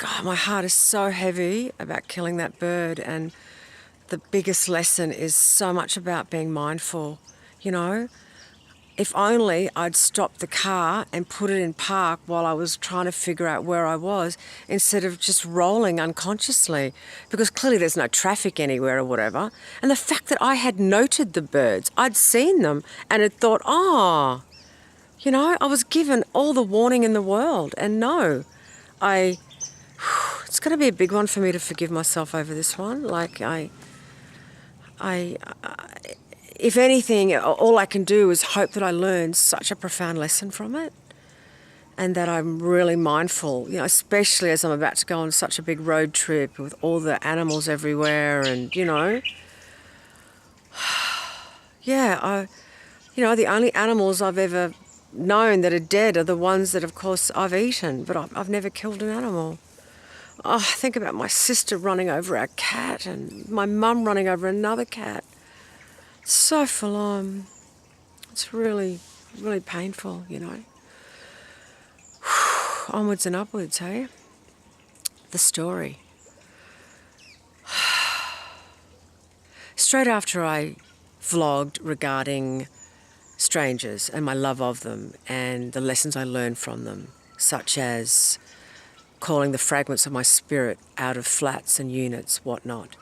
God, my heart is so heavy about killing that bird, and the biggest lesson is so much about being mindful, you know. If only I'd stopped the car and put it in park while I was trying to figure out where I was, instead of just rolling unconsciously, because clearly there's no traffic anywhere or whatever. And the fact that I had noted the birds, I'd seen them and had thought, oh, you know, I was given all the warning in the world. And no, it's going to be a big one for me to forgive myself over this one. Like if anything, all I can do is hope that I learn such a profound lesson from it, and that I'm really mindful, you know, especially as I'm about to go on such a big road trip with all the animals everywhere, and, you know, yeah, the only animals I've ever known that are dead are the ones that, of course, I've eaten, but I've never killed an animal. Oh, I think about my sister running over our cat and my mum running over another cat. So full on. It's really, really painful, you know. Onwards and upwards, hey? The story. Straight after I vlogged regarding strangers and my love of them and the lessons I learned from them, such as calling the fragments of my spirit out of flats and units, whatnot,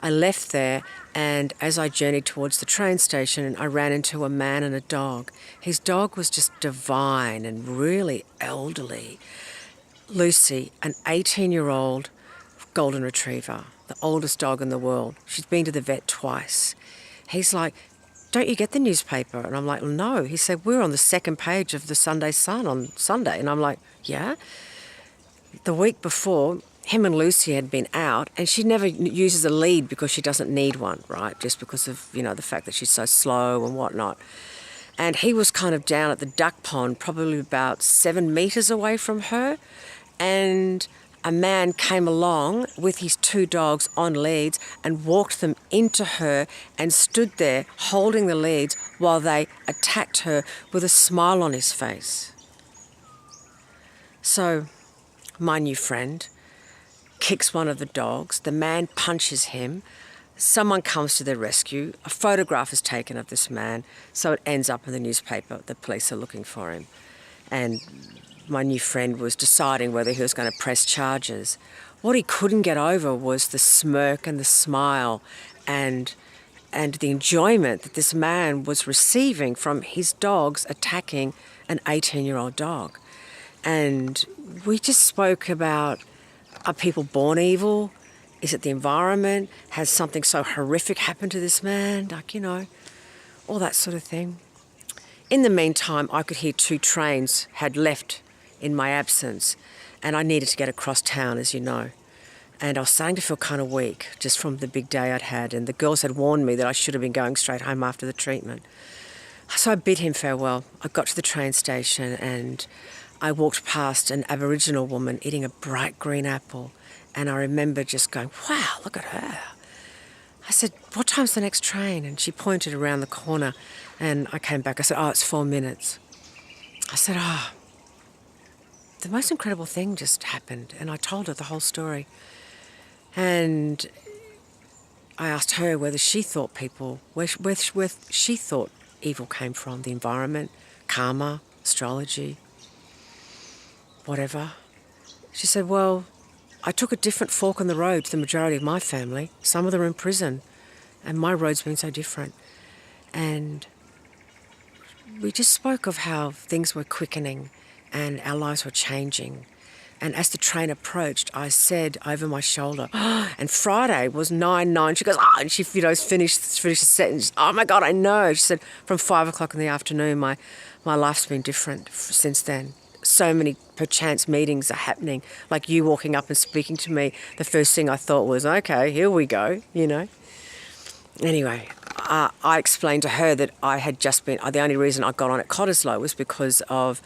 I left there, and as I journeyed towards the train station, I ran into a man and a dog. His dog was just divine and really elderly. Lucy, an 18-year-old golden retriever, the oldest dog in the world. She's been to the vet twice. He's like, don't you get the newspaper? And I'm like, well, no. He said, we're on the second page of the Sunday Sun on Sunday. And I'm like, yeah? The week before, him and Lucy had been out, and she never uses a lead because she doesn't need one, right? Just because of, you know, the fact that she's so slow and whatnot. And he was kind of down at the duck pond, probably about 7 metres away from her. And a man came along with his 2 dogs on leads and walked them into her and stood there holding the leads while they attacked her with a smile on his face. So my new friend kicks one of the dogs. The man punches him. Someone comes to their rescue. A photograph is taken of this man, so it ends up in the newspaper. The police are looking for him. And my new friend was deciding whether he was going to press charges. What he couldn't get over was the smirk and the smile and the enjoyment that this man was receiving from his dogs attacking an 18-year-old dog. And we just spoke about, are people born evil? Is it the environment? Has something so horrific happened to this man? Like, you know, all that sort of thing. In the meantime, I could hear 2 trains had left in my absence, and I needed to get across town, as you know. And I was starting to feel kind of weak just from the big day I'd had, and the girls had warned me that I should have been going straight home after the treatment. So I bid him farewell. I got to the train station and I walked past an Aboriginal woman eating a bright green apple, and I remember just going, wow, look at her. I said, what time's the next train? And she pointed around the corner, and I came back. I said, oh, it's 4 minutes. I said, oh, the most incredible thing just happened. And I told her the whole story. And I asked her whether she thought where she thought evil came from, the environment, karma, astrology, whatever. She said, well, I took a different fork in the road to the majority of my family. Some of them are in prison, and my road's been so different. And we just spoke of how things were quickening and our lives were changing. And as the train approached, I said over my shoulder, oh, and Friday was 9/9. She goes, oh, and she, finished the sentence. Oh my God, I know. She said, from 5 o'clock in the afternoon, my life's been different since then. So many perchance meetings are happening, like you walking up and speaking to me. The first thing I thought was, okay, here we go, you know. Anyway, I explained to her that I had just been, the only reason I got on at Cottesloe was because of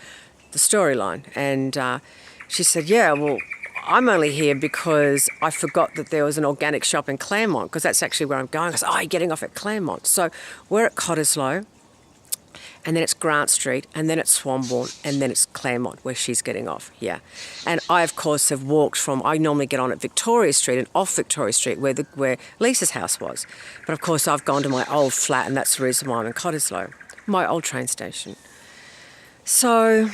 the storyline. And she said, yeah, well, I'm only here because I forgot that there was an organic shop in Claremont, because that's actually where I'm going. I said, oh, you're getting off at Claremont. So we're at Cottesloe, and then it's Grant Street, and then it's Swanbourne, and then it's Claremont, where she's getting off here. And I, of course, have walked I normally get on at Victoria Street and off Victoria Street, where Lisa's house was. But, of course, I've gone to my old flat, and that's the reason why I'm in Cottesloe, my old train station. So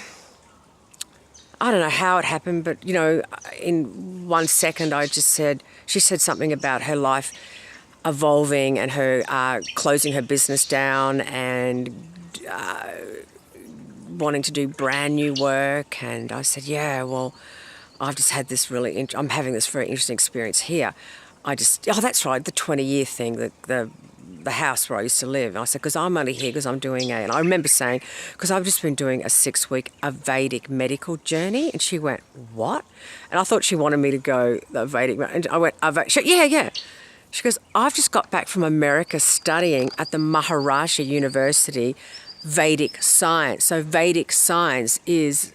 I don't know how it happened, but, in 1 second she said something about her life evolving and her closing her business down and wanting to do brand new work. And I said, yeah, well, I've just had this I'm having this very interesting experience here. That's right, the 20-year thing, the house where I used to live. And I said, because I'm only here because I'm doing and I remember saying, because I've just been doing a 6-week Vedic medical journey. And she went, what? And I thought she wanted me to go the Vedic, and I went, yeah. She goes, I've just got back from America studying at the Maharaja University Vedic science. So Vedic science is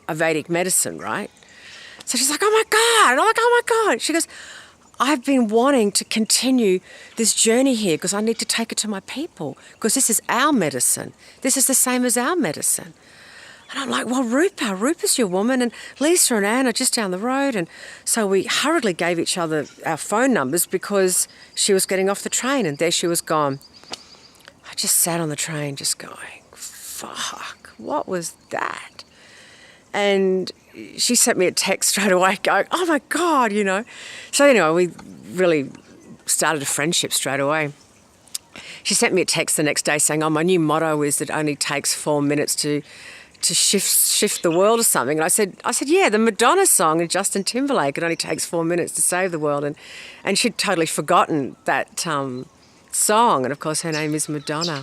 a Vedic medicine, right? So she's like, oh my God. And I'm like, oh my God. She goes, I've been wanting to continue this journey here because I need to take it to my people because this is our medicine. This is the same as our medicine. And I'm like, well, Rupa's your woman, and Lisa and Anne are just down the road. And so we hurriedly gave each other our phone numbers because she was getting off the train, and there she was gone. I just sat on the train just going, fuck, what was that? And she sent me a text straight away going, oh my God, So anyway, we really started a friendship straight away. She sent me a text the next day saying, my new motto is it only takes 4 minutes to shift the world or something. And I said, yeah, the Madonna song and Justin Timberlake, it only takes 4 minutes to save the world. And she'd totally forgotten that song. And of course, her name is Madonna.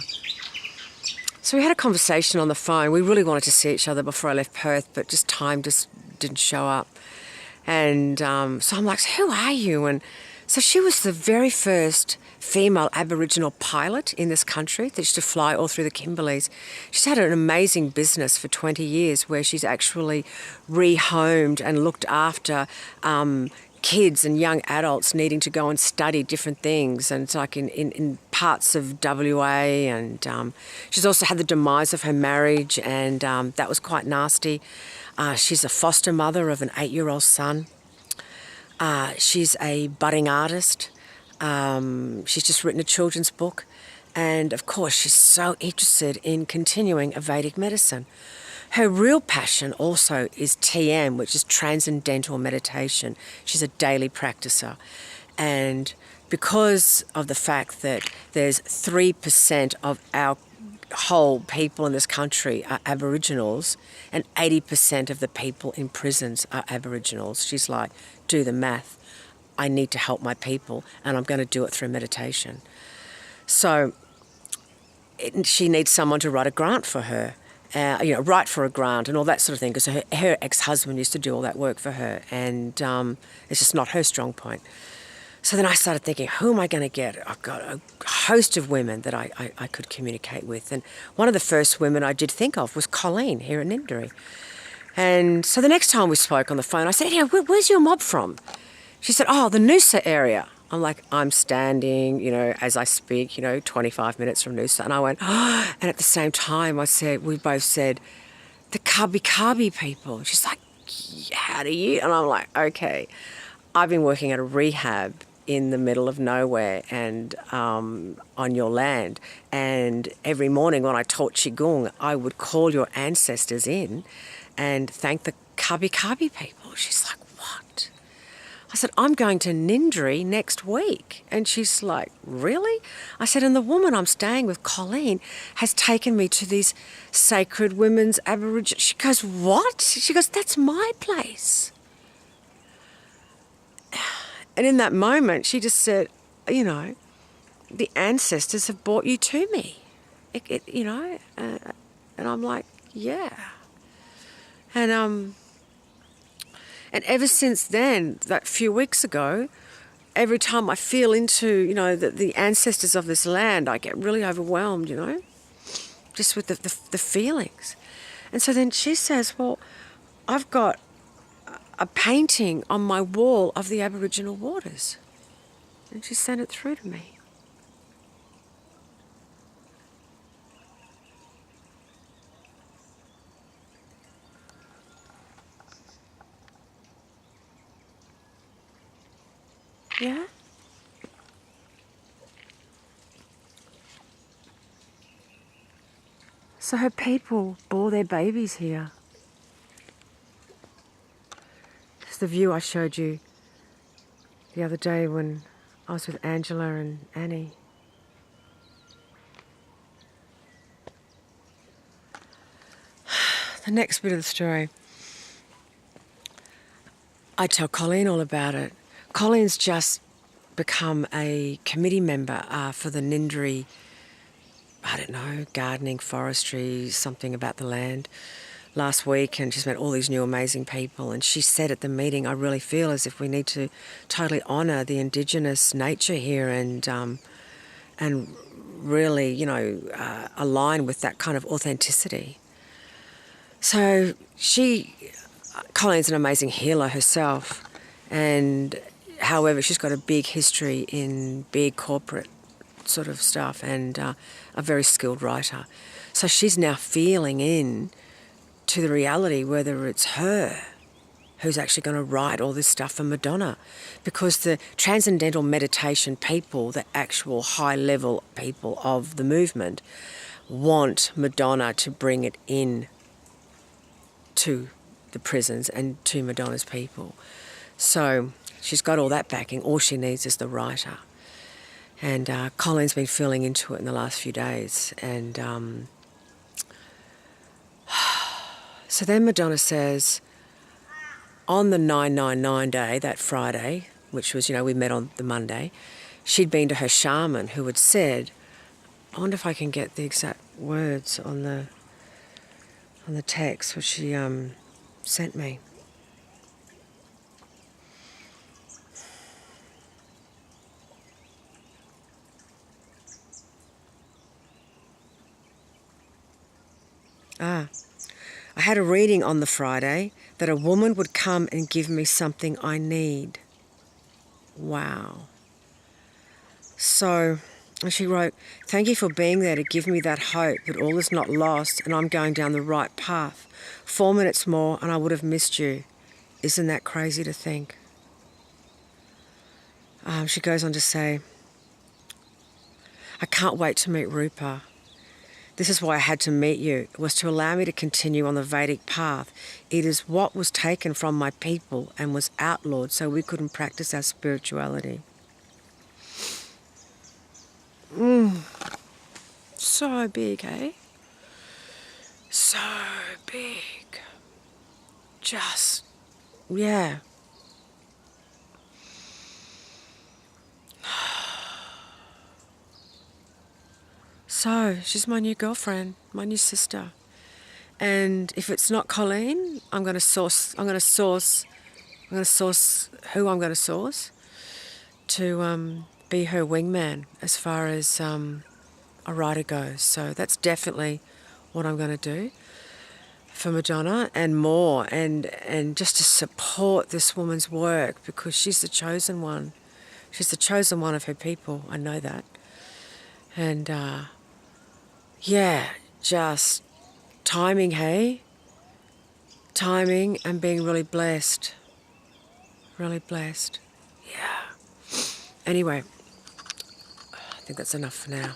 So we had a conversation on the phone. We really wanted to see each other before I left Perth, but just time just didn't show up. And so I'm like, who are you? And so she was the very first female Aboriginal pilot in this country that used to fly all through the Kimberleys. She's had an amazing business for 20 years where she's actually rehomed and looked after kids and young adults needing to go and study different things. And it's like in parts of WA. And she's also had the demise of her marriage, and that was quite nasty. She's a foster mother of an 8-year-old son. She's a budding artist. She's just written a children's book. And, of course, she's so interested in continuing a Vedic medicine. Her real passion also is TM, which is Transcendental Meditation. She's a daily practicer. And because of the fact that there's 3% of our whole people in this country are Aboriginals and 80% of the people in prisons are Aboriginals, she's like, do the math. I need to help my people, and I'm going to do it through meditation. So she needs someone to write a grant for her, write for a grant and all that sort of thing, because her ex-husband used to do all that work for her, and it's just not her strong point. So then I started thinking, who am I going to get? I've got a host of women that I could communicate with. And one of the first women I did think of was Colleen here in Ninderry. And so the next time we spoke on the phone, I said, where's your mob from? She said, the Noosa area. I'm like, I'm standing, as I speak, 25 minutes from Noosa. And I went, and at the same time we both said, the Kabi people. She's like, how do you? And I'm like, okay. I've been working at a rehab in the middle of nowhere and on your land. And every morning when I taught Qigong, I would call your ancestors in and thank the Kabi people. She's like, what? I said, I'm going to Ninderry next week. And she's like, really? I said, and the woman I'm staying with, Colleen, has taken me to these sacred women's Aboriginal. She goes, what? She goes, that's my place. And in that moment, she just said, the ancestors have brought you to me. And I'm like, yeah. And ever since then, that few weeks ago, every time I feel into, the ancestors of this land, I get really overwhelmed, just with the feelings. And so then she says, well, I've got a painting on my wall of the Aboriginal waters. And she sent it through to me. Yeah? So her people bore their babies here. It's the view I showed you the other day when I was with Angela and Annie. The next bit of the story. I tell Colleen all about it. Colleen's just become a committee member for the Nindri, I don't know, gardening, forestry, something about the land, last week, and she's met all these new amazing people. And she said at the meeting, I really feel as if we need to totally honour the Indigenous nature here and really, you know, align with that kind of authenticity. So Colleen's an amazing healer herself, and however, she's got a big history in big corporate sort of stuff and a very skilled writer. So she's now feeling in to the reality whether it's her who's actually going to write all this stuff for Madonna, because the transcendental meditation people, the actual high-level people of the movement, want Madonna to bring it in to the prisons and to Madonna's people. So she's got all that backing. All she needs is the writer. And Colin's been feeling into it in the last few days. And so then Madonna says, on the 999 day, that Friday, which was, you know, we met on the Monday, she'd been to her shaman who had said, I wonder if I can get the exact words on the text which she sent me. I had a reading on the Friday that a woman would come and give me something I need. Wow. So, and she wrote, thank you for being there to give me that hope that all is not lost and I'm going down the right path. 4 minutes more and I would have missed you. Isn't that crazy to think? She goes on to say, I can't wait to meet Rupa. This is why I had to meet you. It was to allow me to continue on the Vedic path. It is what was taken from my people and was outlawed so we couldn't practice our spirituality. So big, eh? So big. Just, yeah. So, she's my new girlfriend, my new sister. And if it's not Colleen, I'm going to source who I'm going to source to be her wingman as far as a writer goes. So that's definitely what I'm going to do for Madonna and more, and just to support this woman's work because she's the chosen one. She's the chosen one of her people. I know that. And yeah, just timing, hey? Timing and being really blessed. Really blessed. Yeah. Anyway, I think that's enough for now.